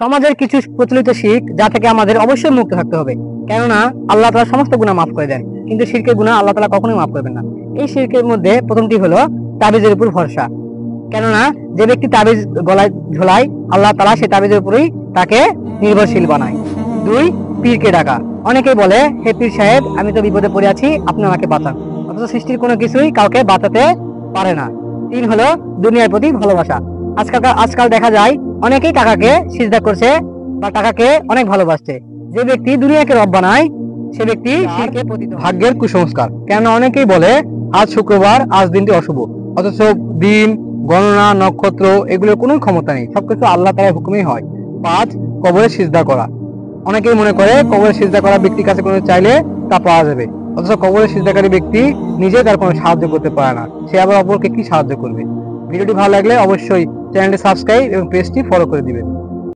সমাজের কিছু প্রচলিত শিরক যা থেকে আমাদের অবশ্যই মুক্ত থাকতে হবে, কেননা আল্লাহ তাআলা সমস্ত গুনাহ মাফ করে দেন, কিন্তু শিরকের গুনাহ আল্লাহ তাআলা কখনোই মাফ করবেন না। এই শিরকের মধ্যে প্রথমটি হলো তাবিজের উপর ভরসা, কেননা যে ব্যক্তি তাবিজ গলায় ঝোলায় আল্লাহ তাআলা সেই তাবিজের উপরেই তাকে নির্ভরশীল বানায়। 2, পীরকে ডাকা। অনেকেই বলে, হে পীর সাহেব, আমি তো বিপদে পড়ে আছি, আপনি আমাকে বাঁচান, অথচ সৃষ্টির কোনো কিছুই কাউকে বাঁচাতে পারে না। 3 হলো দুনিয়ার প্রতি ভালোবাসা। আজকাল দেখা যায় অনেকেই টাকাকে সিজদা করছে বা টাকাকে অনেক ভালোবাসছে। যে ব্যক্তি দুনিয়াকে রব বানায় সে ব্যক্তি শিরকে পতিত। ভাগ্যের কুসংস্কার, কেন অনেকেই বলে আজ শুক্রবার, আজ দিনটি অশুভ, অথচ দিন গণনা নক্ষত্র এগুলোর কোনো ক্ষমতা নেই, সবকিছু আল্লাহ তাআলার হুকুমেই হয়। 5, কবরে সিজদা করা। অনেকেই মনে করে কবরে সিজদা করা ব্যক্তির কাছে কোনো চাইলে তা পাওয়া যাবে, অথচ কবরে সিজদাকারী ব্যক্তি নিজে তার কোনো সাহায্য করতে পারে না, সে আবার অপরকে কি সাহায্য করবে। ভিডিওটি ভালো লাগলে অবশ্যই চ্যানেলটি সাবস্ক্রাইব এবং পেজটি ফলো করে দিবেন।